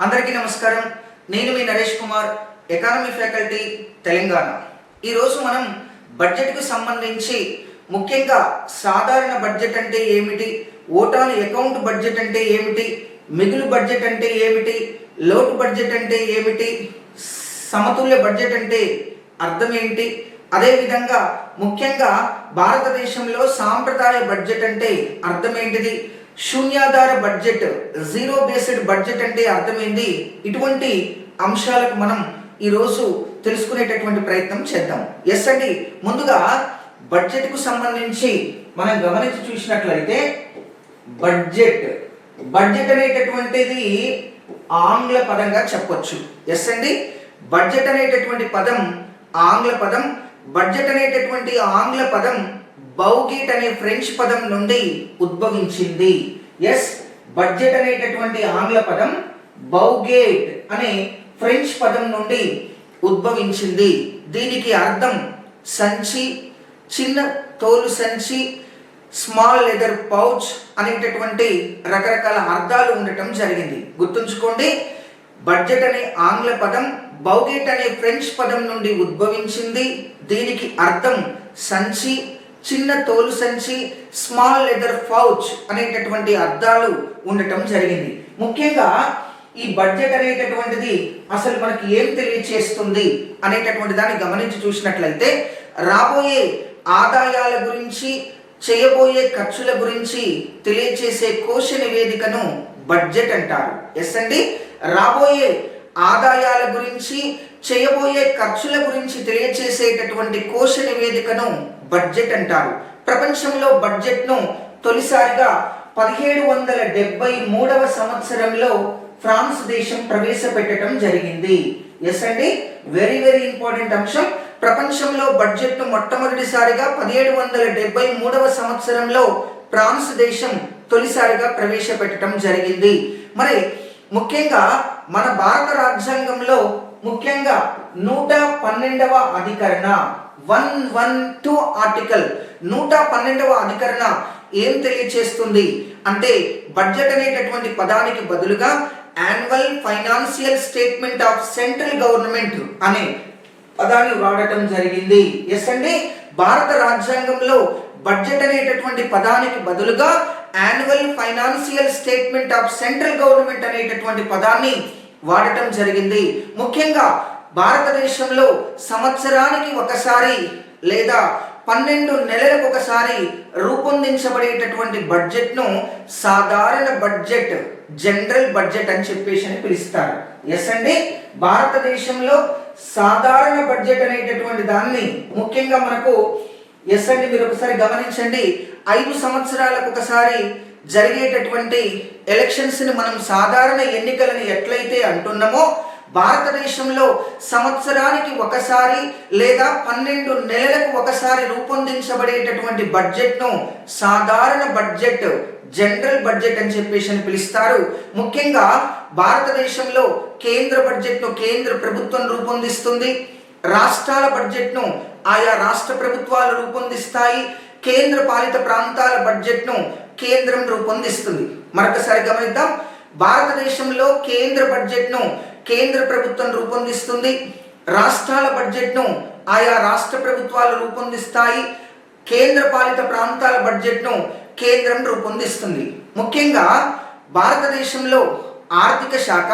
అందరికీ నమస్కారం. నేను మీ నరేష్ కుమార్, ఎకానమీ ఫ్యాకల్టీ, తెలంగాణ. ఈరోజు మనం బడ్జెట్కు సంబంధించి ముఖ్యంగా సాధారణ బడ్జెట్ అంటే ఏమిటి, ఓటాన్ అకౌంట్ బడ్జెట్ అంటే ఏమిటి, మిగులు బడ్జెట్ అంటే ఏమిటి, లోటు బడ్జెట్ అంటే ఏమిటి, సమతుల్య బడ్జెట్ అంటే అర్థం ఏంటి, అదేవిధంగా ముఖ్యంగా భారతదేశంలో సాంప్రదాయ బడ్జెట్ అంటే అర్థం ఏంటిది, శూన్యాధార బడ్జెట్, జీరో బేస్డ్ బడ్జెట్ అంటే అర్థమైంది. ఇటువంటి అంశాలకు మనం ఈరోజు తెలుసుకునేటటువంటి ప్రయత్నం చేద్దాం. ఎస్ అండి, ముందుగా బడ్జెట్కు సంబంధించి మనం గమనించి చూసినట్లయితే బడ్జెట్ అనేటటువంటిది ఆంగ్ల పదంగా చెప్పొచ్చు. ఎస్ అండి, బడ్జెట్ అనేటటువంటి పదం ఆంగ్ల పదం. బడ్జెట్ అనేటటువంటి ఆంగ్ల పదం బౌగేట్ అనే ఫ్రెంచ్ పదం నుండి ఉద్భవించింది. ఎస్, బడ్జెట్ అనేటటువంటి ఆంగ్ల పదం బౌగేట్ అనే ఫ్రెంచ్ పదం నుండి ఉద్భవించింది. దీనికి అర్థం సంచి, చిన్న తోలు సంచి, స్మాల్ లెదర్ పౌచ్ అనేటటువంటి రకరకాల అర్థాలు ఉండటం జరిగింది. గుర్తుంచుకోండి, బడ్జెట్ అనే ఆంగ్ల పదం బౌగేట్ అనే ఫ్రెంచ్ పదం నుండి ఉద్భవించింది. దీనికి అర్థం సంచి, చిన్న తోలు సంచి, స్మాల్ లెదర్ పౌచ్ అనేటటువంటి అర్థాలు ఉండటం జరిగింది. ముఖ్యంగా ఈ బడ్జెట్ అనేటటువంటిది అసలు మనకి ఏం తెలియచేస్తుంది అనేటటువంటి దాన్ని గమనించి చూసినట్లయితే రాబోయే ఆదాయాల గురించి, చేయబోయే ఖర్చుల గురించి తెలియచేసే కోశ నివేదికను బడ్జెట్ అంటారు. ఎస్ అండి, రాబోయే ఆదాయాల గురించి, చేయబోయే ఖర్చుల గురించి తెలియచేసేటటువంటి కోశ నివేదికను బడ్జెట్ అంటారు. ప్రపంచంలో బడ్జెట్ను తొలిసారిగా 1773వ సంవత్సరంలో ఫ్రాన్స్ దేశం ప్రవేశపెట్టడం జరిగింది. ఎస్ అండి, వెరీ ఇంపార్టెంట్ అంశం. ప్రపంచంలో బడ్జెట్ను మొట్టమొదటిసారిగా 1773వ సంవత్సరంలో ఫ్రాన్స్ దేశం తొలిసారిగా ప్రవేశపెట్టడం జరిగింది. మరి ముఖ్యంగా మన భారత రాజ్యాంగంలో ముఖ్యంగా 112వ అధికరణ 112 ఆర్టికల్ 112వ అధికరణ ఏం తెలియచేస్తుంది అంటే బడ్జెట్ అనేటటువంటి పదానికి బదులుగా annual financial statement of central government అనే పదాన్ని వాడటం జరిగింది. ఎస్ అండి, భారత రాజ్యాంగంలో బడ్జెట్ అనేటటువంటి పదానికి బదులుగా annual financial statement of central government అనేటటువంటి పదాన్ని వాడటం జరిగింది. ముఖ్యంగా భారతదేశంలో సంవత్సరానికి ఒకసారి లేదా 12 నెలలకు ఒకసారి రూపొందించబడేటటువంటి బడ్జెట్ను సాధారణ బడ్జెట్, జనరల్ బడ్జెట్ అని చెప్పేసి పిలుస్తారు. ఎస్ అండి, భారతదేశంలో సాధారణ బడ్జెట్ అనేటటువంటి దాన్ని ముఖ్యంగా మనకు ఎస్ అండి మీరు ఒకసారి గమనించండి, 5 సంవత్సరాలకు ఒకసారి జరిగేటటువంటి ఎలక్షన్స్ ని మనం సాధారణ ఎన్నికలను ఎట్లయితే అంటున్నామో భారతదేశంలో సంవత్సరానికి ఒకసారి లేదా 12 నెలలకు ఒకసారి రూపొందించబడేటటువంటి బడ్జెట్ను సాధారణ బడ్జెట్, జనరల్ బడ్జెట్ అని చెప్పేసి పిలుస్తారు. ముఖ్యంగా భారతదేశంలో కేంద్ర బడ్జెట్ను కేంద్ర ప్రభుత్వం రూపొందిస్తుంది, రాష్ట్రాల బడ్జెట్ను ఆయా రాష్ట్ర ప్రభుత్వాలు రూపొందిస్తాయి, కేంద్ర పాలిత ప్రాంతాల బడ్జెట్ను కేంద్రం రూపొందిస్తుంది. మరొకసారి గమనిద్దాం, భారతదేశంలో కేంద్ర బడ్జెట్ను కేంద్ర ప్రభుత్వం రూపొందిస్తుంది, రాష్ట్రాల బడ్జెట్ను ఆయా రాష్ట్ర ప్రభుత్వాలు రూపొందిస్తాయి, కేంద్ర పాలిత ప్రాంతాల బడ్జెట్ను కేంద్రం రూపొందిస్తుంది. ముఖ్యంగా భారతదేశంలో ఆర్థిక శాఖ,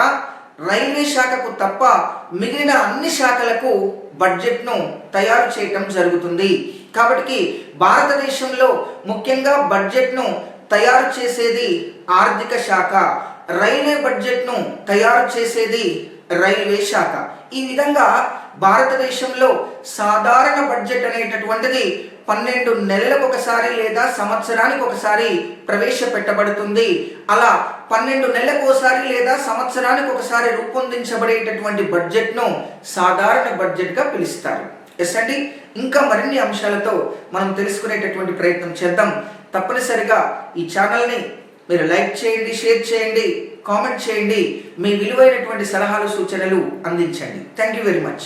రైల్వే శాఖకు తప్ప మిగిలిన అన్ని శాఖలకు బడ్జెట్ను తయారు చేయటం జరుగుతుంది. కాబట్టి భారతదేశంలో ముఖ్యంగా బడ్జెట్ను తయారు చేసేది ఆర్థిక శాఖ, రైల్వే బడ్జెట్ను తయారు చేసేది రైల్వే శాఖ. ఈ విధంగా భారతదేశంలో సాధారణ బడ్జెట్ అనేటటువంటిది 12 నెలలకు ఒకసారి లేదా సంవత్సరానికి ఒకసారి ప్రవేశపెట్టబడుతుంది. అలా 12 నెలలకు ఒకసారి లేదా సంవత్సరానికి ఒకసారి రూపొందించబడేటటువంటి బడ్జెట్ను సాధారణ బడ్జెట్గా పిలుస్తారు. ఎస్ అండి, ఇంకా మరిన్ని అంశాలతో మనం తెలుసుకునేటటువంటి ప్రయత్నం చేద్దాం. తప్పనిసరిగా ఈ ఛానల్ని మీరు లైక్ చేయండి, షేర్ చేయండి, కామెంట్ చేయండి, మీ విలువైనటువంటి సలహాలు సూచనలు అందించండి. Thank you very much.